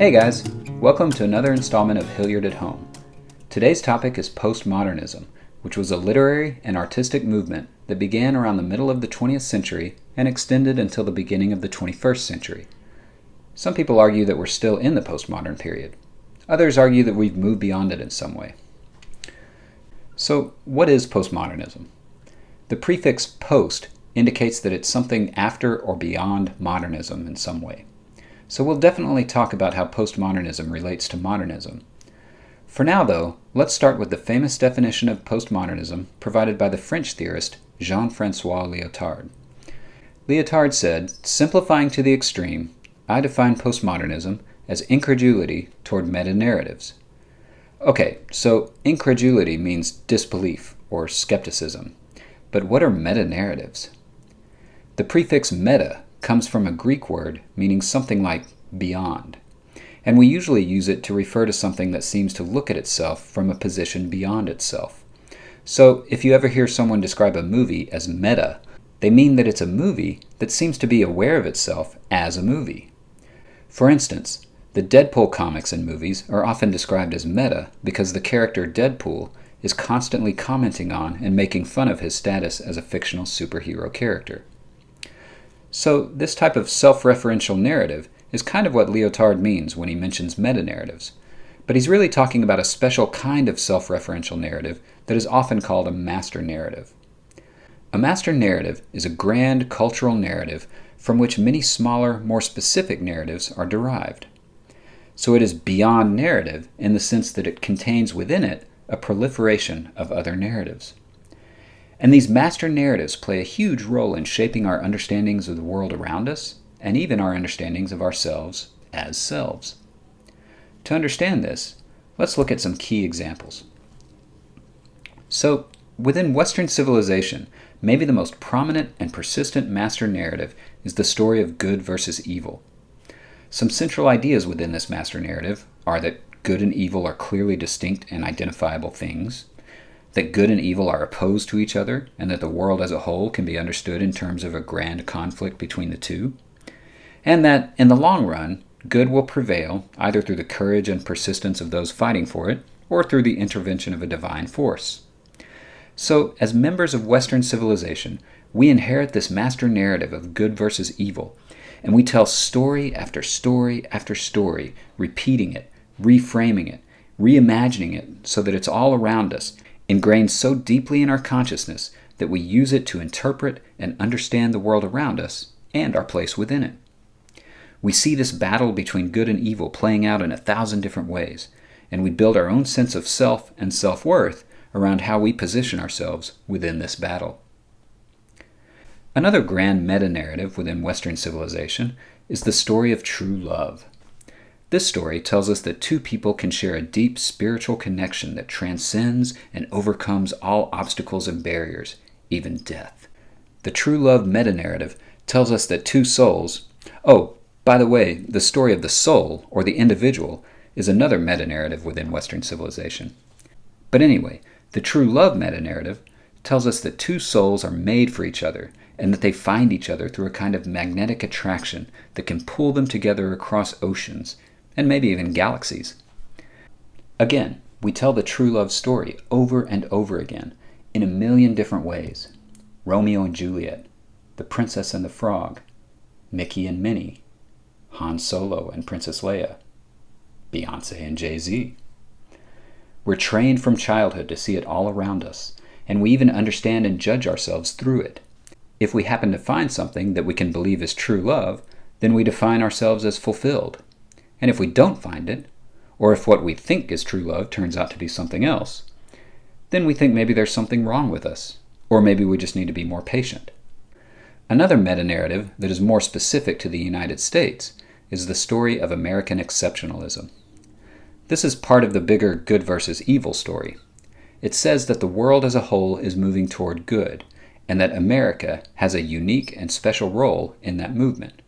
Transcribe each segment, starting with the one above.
Hey guys, welcome to another installment of Hilliard at Home. Today's topic is postmodernism, which was a literary and artistic movement that began around the middle of the 20th century and extended until the beginning of the 21st century. Some people argue that we're still in the postmodern period. Others argue that we've moved beyond it in some way. So, what is postmodernism? The prefix post indicates that it's something after or beyond modernism in some way. So we'll definitely talk about how postmodernism relates to modernism. For now, though, let's start with the famous definition of postmodernism provided by the French theorist Jean-François Lyotard. Lyotard said, "Simplifying to the extreme, I define postmodernism as incredulity toward meta-narratives." Okay, so incredulity means disbelief or skepticism. But what are meta-narratives? The prefix meta comes from a Greek word meaning something like beyond, and we usually use it to refer to something that seems to look at itself from a position beyond itself. So if you ever hear someone describe a movie as meta, they mean that it's a movie that seems to be aware of itself as a movie. For instance, the Deadpool comics and movies are often described as meta because the character Deadpool is constantly commenting on and making fun of his status as a fictional superhero character. So this type of self-referential narrative is kind of what Lyotard means when he mentions meta-narratives. But he's really talking about a special kind of self-referential narrative that is often called a master narrative. A master narrative is a grand cultural narrative from which many smaller, more specific narratives are derived. So it is beyond narrative in the sense that it contains within it a proliferation of other narratives. And these master narratives play a huge role in shaping our understandings of the world around us, and even our understandings of ourselves as selves. To understand this, let's look at some key examples. So, within Western civilization, maybe the most prominent and persistent master narrative is the story of good versus evil. Some central ideas within this master narrative are that good and evil are clearly distinct and identifiable things, that good and evil are opposed to each other, and that the world as a whole can be understood in terms of a grand conflict between the two, and that, in the long run, good will prevail either through the courage and persistence of those fighting for it, or through the intervention of a divine force. So, as members of Western civilization, we inherit this master narrative of good versus evil, and we tell story after story after story, repeating it, reframing it, reimagining it so that it's all around us, ingrained so deeply in our consciousness that we use it to interpret and understand the world around us and our place within it. We see this battle between good and evil playing out in 1,000 different ways, and we build our own sense of self and self-worth around how we position ourselves within this battle. Another grand meta-narrative within Western civilization is the story of true love. This story tells us that two people can share a deep spiritual connection that transcends and overcomes all obstacles and barriers, even death. The true love meta-narrative tells us that two souls... Oh, by the way, the story of the soul, or the individual, is another meta-narrative within Western civilization. But anyway, the true love meta-narrative tells us that two souls are made for each other, and that they find each other through a kind of magnetic attraction that can pull them together across oceans, and maybe even galaxies. Again, we tell the true love story over and over again, in a million different ways. Romeo and Juliet, The Princess and the Frog, Mickey and Minnie, Han Solo and Princess Leia, Beyonce and Jay-Z. We're trained from childhood to see it all around us, and we even understand and judge ourselves through it. If we happen to find something that we can believe is true love, then we define ourselves as fulfilled. And if we don't find it, or if what we think is true love turns out to be something else, then we think maybe there's something wrong with us, or maybe we just need to be more patient. Another meta-narrative that is more specific to the United States is the story of American exceptionalism. This is part of the bigger good versus evil story. It says that the world as a whole is moving toward good, and that America has a unique and special role in that movement.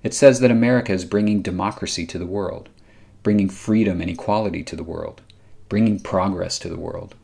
It says that America is bringing democracy to the world, bringing freedom and equality to the world, bringing progress to the world.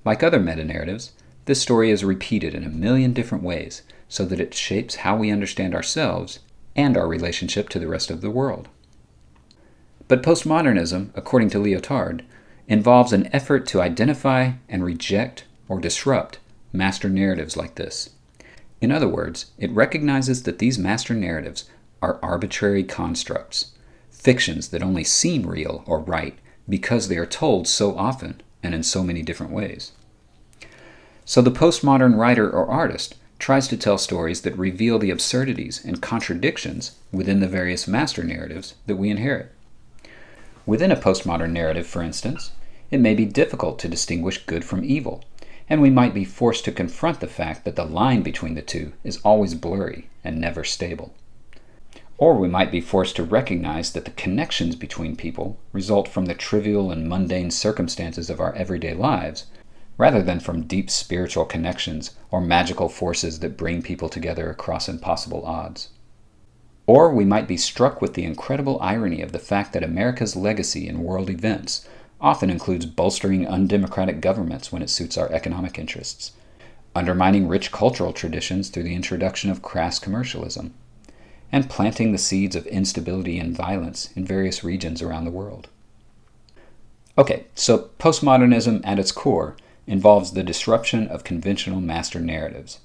Like other meta-narratives, this story is repeated in a million different ways so that it shapes how we understand ourselves and our relationship to the rest of the world. But postmodernism, according to Lyotard, involves an effort to identify and reject or disrupt master narratives like this. In other words, it recognizes that these master narratives are arbitrary constructs, fictions that only seem real or right because they are told so often and in so many different ways. So the postmodern writer or artist tries to tell stories that reveal the absurdities and contradictions within the various master narratives that we inherit. Within a postmodern narrative, for instance, it may be difficult to distinguish good from evil, and we might be forced to confront the fact that the line between the two is always blurry and never stable. Or we might be forced to recognize that the connections between people result from the trivial and mundane circumstances of our everyday lives, rather than from deep spiritual connections or magical forces that bring people together across impossible odds. Or we might be struck with the incredible irony of the fact that America's legacy in world events often includes bolstering undemocratic governments when it suits our economic interests, undermining rich cultural traditions through the introduction of crass commercialism, and planting the seeds of instability and violence in various regions around the world. Okay, so postmodernism at its core involves the disruption of conventional master narratives.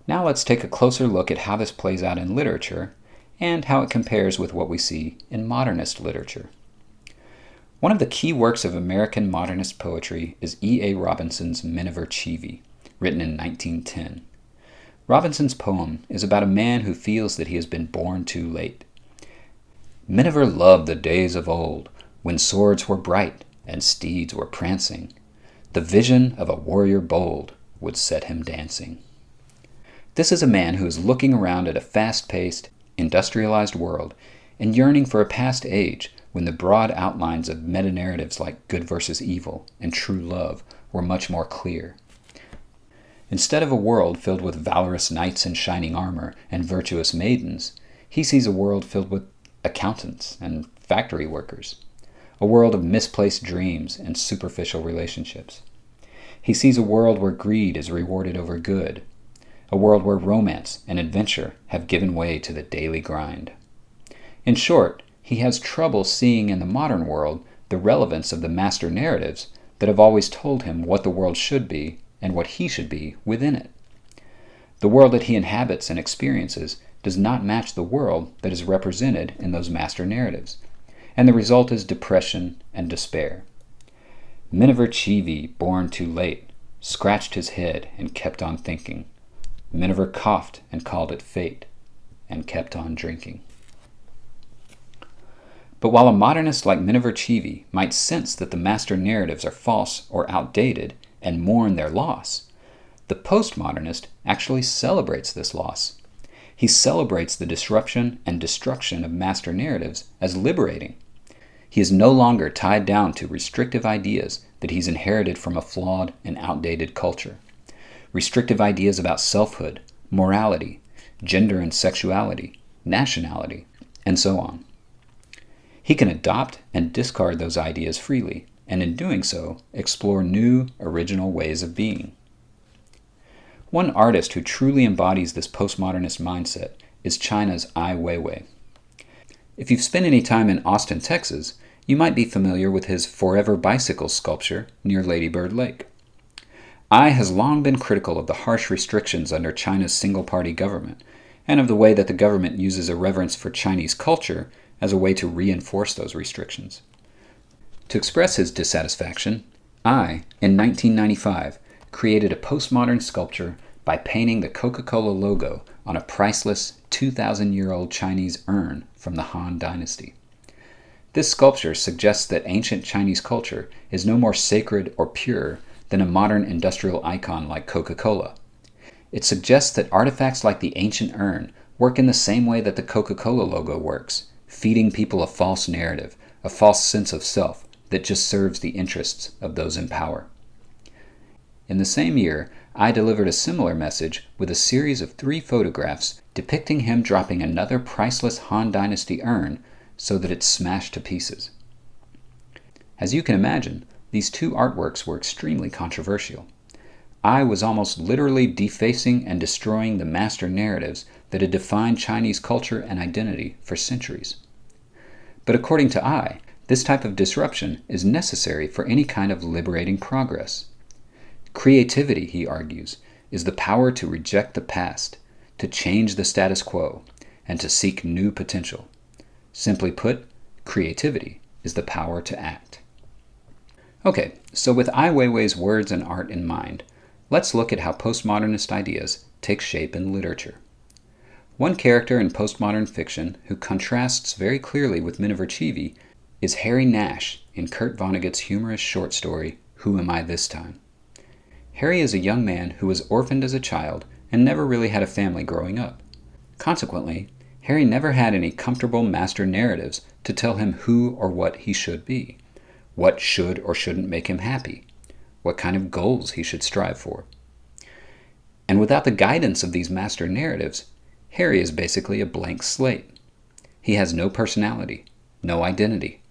Now let's take a closer look at how this plays out in literature and how it compares with what we see in modernist literature. One of the key works of American modernist poetry is E.A. Robinson's Miniver Cheevy, written in 1910. Robinson's poem is about a man who feels that he has been born too late. Miniver loved the days of old, when swords were bright and steeds were prancing. The vision of a warrior bold would set him dancing. This is a man who is looking around at a fast-paced, industrialized world and yearning for a past age when the broad outlines of meta-narratives like good versus evil and true love were much more clear. Instead of a world filled with valorous knights in shining armor and virtuous maidens, he sees a world filled with accountants and factory workers, a world of misplaced dreams and superficial relationships. He sees a world where greed is rewarded over good, a world where romance and adventure have given way to the daily grind. In short, he has trouble seeing in the modern world the relevance of the master narratives that have always told him what the world should be and what he should be within it. The world that he inhabits and experiences does not match the world that is represented in those master narratives, and the result is depression and despair. Miniver Cheevy, born too late, scratched his head and kept on thinking. Miniver coughed and called it fate, and kept on drinking. But while a modernist like Miniver Cheevy might sense that the master narratives are false or outdated and mourn their loss, the postmodernist actually celebrates this loss. He celebrates the disruption and destruction of master narratives as liberating. He is no longer tied down to restrictive ideas that he's inherited from a flawed and outdated culture. Restrictive ideas about selfhood, morality, gender and sexuality, nationality, and so on. He can adopt and discard those ideas freely, and in doing so, explore new, original ways of being. One artist who truly embodies this postmodernist mindset is China's Ai Weiwei. If you've spent any time in Austin, Texas, you might be familiar with his Forever Bicycle sculpture near Lady Bird Lake. Ai has long been critical of the harsh restrictions under China's single-party government, and of the way that the government uses a reverence for Chinese culture as a way to reinforce those restrictions. To express his dissatisfaction, Ai, in 1995, created a postmodern sculpture by painting the Coca-Cola logo on a priceless 2,000-year-old Chinese urn from the Han Dynasty. This sculpture suggests that ancient Chinese culture is no more sacred or pure than a modern industrial icon like Coca-Cola. It suggests that artifacts like the ancient urn work in the same way that the Coca-Cola logo works, feeding people a false narrative, a false sense of self that just serves the interests of those in power. In the same year, I delivered a similar message with a series of 3 photographs depicting him dropping another priceless Han Dynasty urn so that it smashed to pieces. As you can imagine, these 2 artworks were extremely controversial. I was almost literally defacing and destroying the master narratives that had defined Chinese culture and identity for centuries. But according to I, this type of disruption is necessary for any kind of liberating progress. Creativity, he argues, is the power to reject the past, to change the status quo, and to seek new potential. Simply put, creativity is the power to act. Okay, so with Ai Weiwei's words and art in mind, let's look at how postmodernist ideas take shape in literature. One character in postmodern fiction who contrasts very clearly with Miniver Cheevy is Harry Nash in Kurt Vonnegut's humorous short story, Who Am I This Time? Harry is a young man who was orphaned as a child and never really had a family growing up. Consequently, Harry never had any comfortable master narratives to tell him who or what he should be, what should or shouldn't make him happy, what kind of goals he should strive for. And without the guidance of these master narratives, Harry is basically a blank slate. He has no personality, no identity.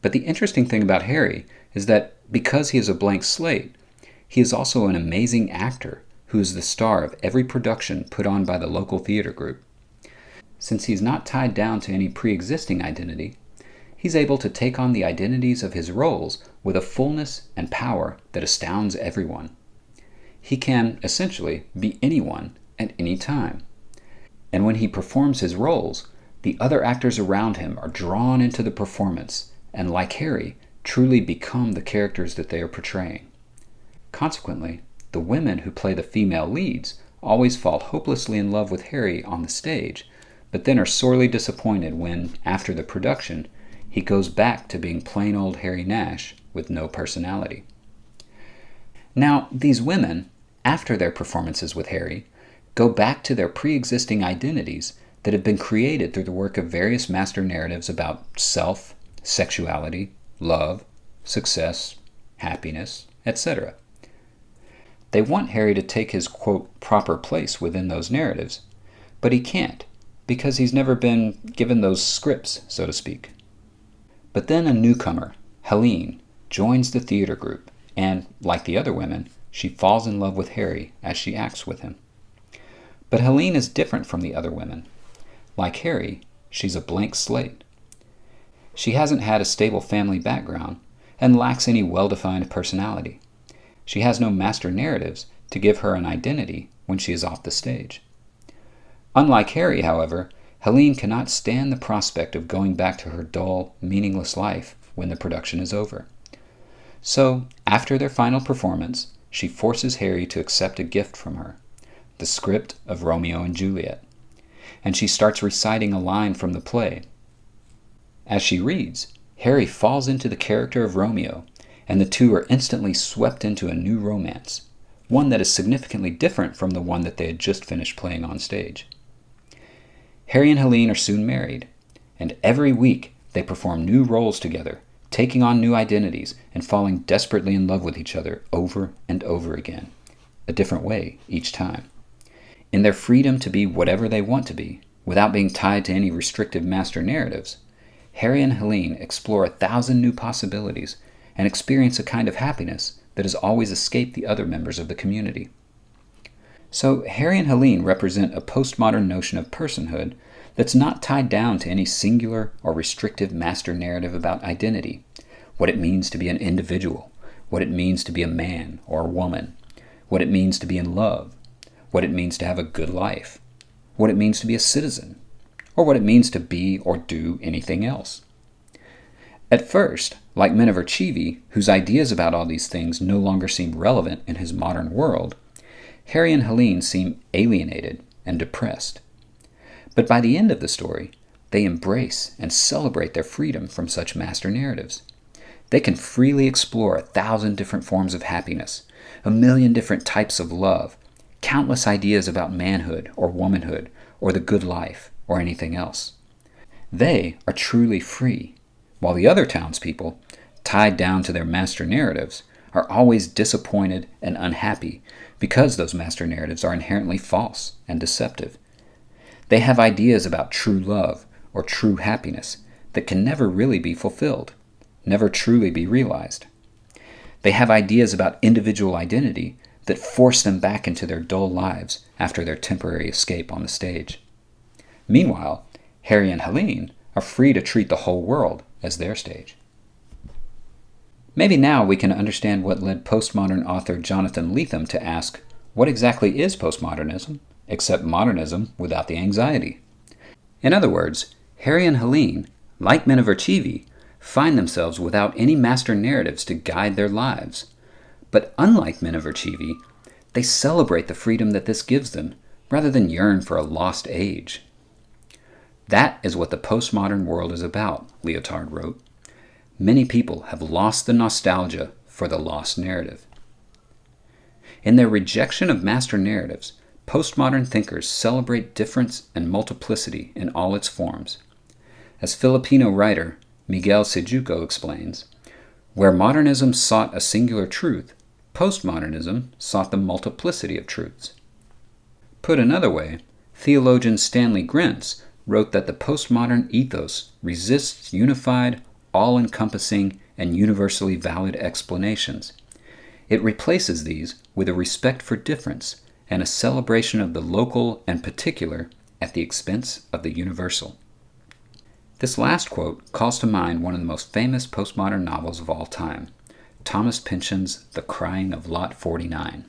But the interesting thing about Harry is that because he is a blank slate, he is also an amazing actor who is the star of every production put on by the local theater group. Since he's not tied down to any pre-existing identity, he's able to take on the identities of his roles with a fullness and power that astounds everyone. He can, essentially, be anyone at any time. And when he performs his roles, the other actors around him are drawn into the performance and, like Harry, truly become the characters that they are portraying. Consequently, the women who play the female leads always fall hopelessly in love with Harry on the stage, but then are sorely disappointed when, after the production, he goes back to being plain old Harry Nash with no personality. Now, these women, after their performances with Harry, go back to their pre-existing identities that have been created through the work of various master narratives about self, sexuality, love, success, happiness, etc. They want Harry to take his, quote, proper place within those narratives, but he can't, because he's never been given those scripts, so to speak. But then a newcomer, Helene, joins the theater group, and, like the other women, she falls in love with Harry as she acts with him. But Helene is different from the other women. Like Harry, she's a blank slate. She hasn't had a stable family background and lacks any well-defined personality. She has no master narratives to give her an identity when she is off the stage. Unlike Harry, however, Helene cannot stand the prospect of going back to her dull, meaningless life when the production is over. So, after their final performance, she forces Harry to accept a gift from her, the script of Romeo and Juliet, and she starts reciting a line from the play. As she reads, Harry falls into the character of Romeo, and the two are instantly swept into a new romance, one that is significantly different from the one that they had just finished playing on stage. Harry and Helene are soon married, and every week they perform new roles together, taking on new identities and falling desperately in love with each other over and over again, a different way each time. In their freedom to be whatever they want to be, without being tied to any restrictive master narratives, Harry and Helene explore 1,000 new possibilities and experience a kind of happiness that has always escaped the other members of the community. So Harry and Helene represent a postmodern notion of personhood that's not tied down to any singular or restrictive master narrative about identity, what it means to be an individual, what it means to be a man or a woman, what it means to be in love, what it means to have a good life, what it means to be a citizen, or what it means to be or do anything else. At first, like Miniver Cheevy, whose ideas about all these things no longer seem relevant in his modern world, Harry and Helene seem alienated and depressed. But by the end of the story, they embrace and celebrate their freedom from such master narratives. They can freely explore 1,000 different forms of happiness, 1,000,000 different types of love, countless ideas about manhood or womanhood or the good life or anything else. They are truly free, while the other townspeople, tied down to their master narratives, are always disappointed and unhappy because those master narratives are inherently false and deceptive. They have ideas about true love or true happiness that can never really be fulfilled, never truly be realized. They have ideas about individual identity that force them back into their dull lives after their temporary escape on the stage. Meanwhile, Harry and Helene are free to treat the whole world as their stage. Maybe now we can understand what led postmodern author Jonathan Lethem to ask, what exactly is postmodernism, except modernism without the anxiety? In other words, Harry and Helene, like men of Archivi, find themselves without any master narratives to guide their lives. But unlike men of Archivi, they celebrate the freedom that this gives them, rather than yearn for a lost age. That is what the postmodern world is about, Lyotard wrote. Many people have lost the nostalgia for the lost narrative. In their rejection of master narratives, postmodern thinkers celebrate difference and multiplicity in all its forms. As Filipino writer Miguel Sejuco explains, where modernism sought a singular truth, postmodernism sought the multiplicity of truths. Put another way, theologian Stanley Grenz wrote that the postmodern ethos resists unified, all-encompassing, and universally valid explanations. It replaces these with a respect for difference and a celebration of the local and particular at the expense of the universal. This last quote calls to mind one of the most famous postmodern novels of all time, Thomas Pynchon's The Crying of Lot 49.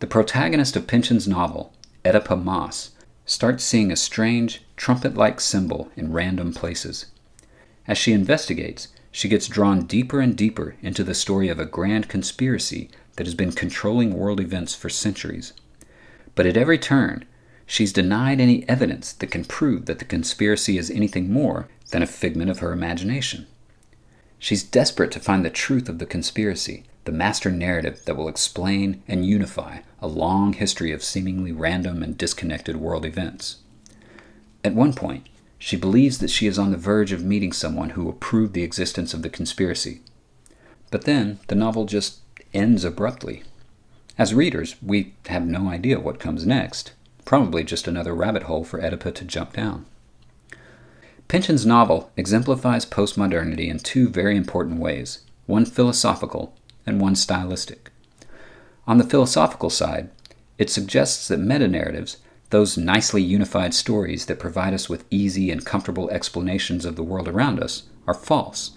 The protagonist of Pynchon's novel, Oedipa Maas, starts seeing a strange, trumpet-like symbol in random places. As she investigates, she gets drawn deeper and deeper into the story of a grand conspiracy that has been controlling world events for centuries. But at every turn, she's denied any evidence that can prove that the conspiracy is anything more than a figment of her imagination. She's desperate to find the truth of the conspiracy, the master narrative that will explain and unify a long history of seemingly random and disconnected world events. At one point, she believes that she is on the verge of meeting someone who will prove the existence of the conspiracy. But then, the novel just ends abruptly. As readers, we have no idea what comes next. Probably just another rabbit hole for Oedipa to jump down. Pynchon's novel exemplifies postmodernity in two very important ways, one philosophical and one stylistic. On the philosophical side, it suggests that meta-narratives, those nicely unified stories that provide us with easy and comfortable explanations of the world around us, are false,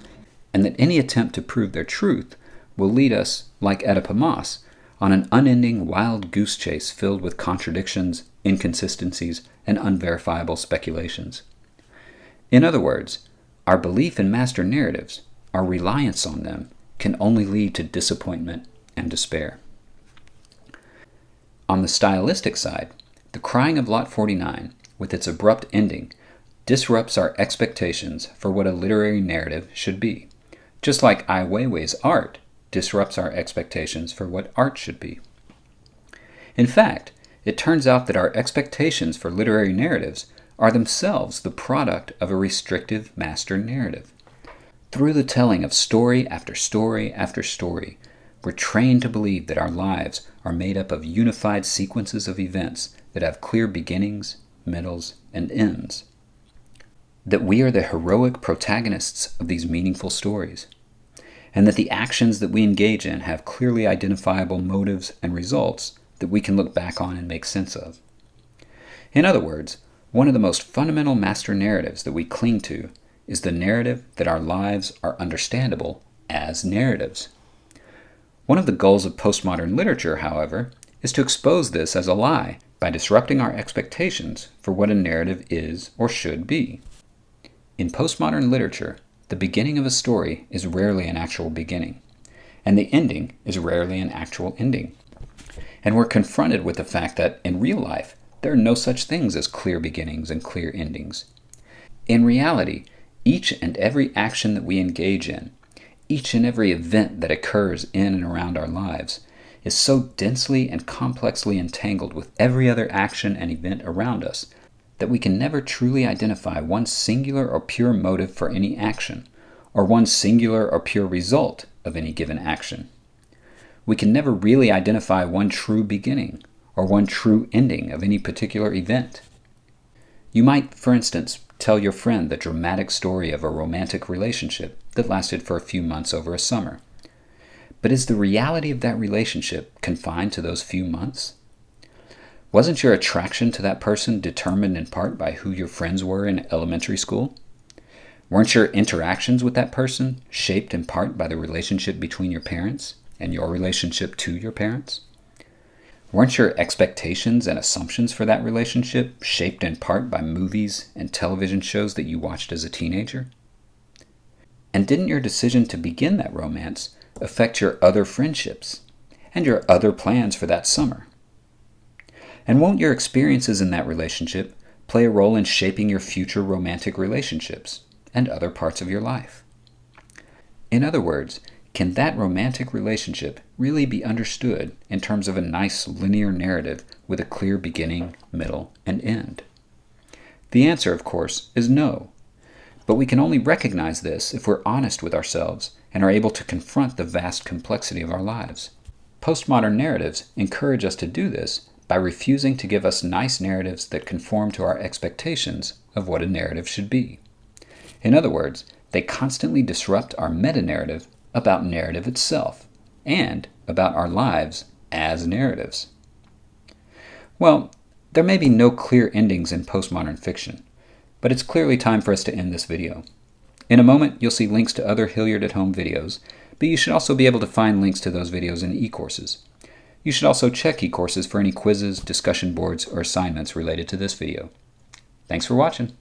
and that any attempt to prove their truth will lead us, like Oedipa Maas, on an unending wild goose chase filled with contradictions, inconsistencies, and unverifiable speculations. In other words, our belief in master narratives, our reliance on them, can only lead to disappointment and despair. On the stylistic side, The Crying of Lot 49, with its abrupt ending, disrupts our expectations for what a literary narrative should be, just like Ai Weiwei's art disrupts our expectations for what art should be. In fact, it turns out that our expectations for literary narratives are themselves the product of a restrictive master narrative. Through the telling of story after story after story, we're trained to believe that our lives are made up of unified sequences of events that have clear beginnings, middles, and ends. That we are the heroic protagonists of these meaningful stories, and that the actions that we engage in have clearly identifiable motives and results that we can look back on and make sense of. In other words, one of the most fundamental master narratives that we cling to is the narrative that our lives are understandable as narratives. One of the goals of postmodern literature, however, is to expose this as a lie by disrupting our expectations for what a narrative is or should be. In postmodern literature, the beginning of a story is rarely an actual beginning, and the ending is rarely an actual ending. And we're confronted with the fact that, in real life, there are no such things as clear beginnings and clear endings. In reality, each and every action that we engage in, each and every event that occurs in and around our lives, is so densely and complexly entangled with every other action and event around us that we can never truly identify one singular or pure motive for any action, or one singular or pure result of any given action. We can never really identify one true beginning or one true ending of any particular event. You might, for instance, tell your friend the dramatic story of a romantic relationship that lasted for a few months over a summer. But is the reality of that relationship confined to those few months? Wasn't your attraction to that person determined in part by who your friends were in elementary school? Weren't your interactions with that person shaped in part by the relationship between your parents and your relationship to your parents? Weren't your expectations and assumptions for that relationship shaped in part by movies and television shows that you watched as a teenager? And didn't your decision to begin that romance affect your other friendships and your other plans for that summer? And won't your experiences in that relationship play a role in shaping your future romantic relationships and other parts of your life? In other words, can that romantic relationship really be understood in terms of a nice linear narrative with a clear beginning, middle, and end? The answer, of course, is no. But we can only recognize this if we're honest with ourselves and are able to confront the vast complexity of our lives. Postmodern narratives encourage us to do this by refusing to give us nice narratives that conform to our expectations of what a narrative should be. In other words, they constantly disrupt our meta-narrative about narrative itself and about our lives as narratives. Well, there may be no clear endings in postmodern fiction, but it's clearly time for us to end this video. In a moment, you'll see links to other Hilliard at Home videos, but you should also be able to find links to those videos in e-courses. You should also check e-courses for any quizzes, discussion boards, or assignments related to this video. Thanks for watching.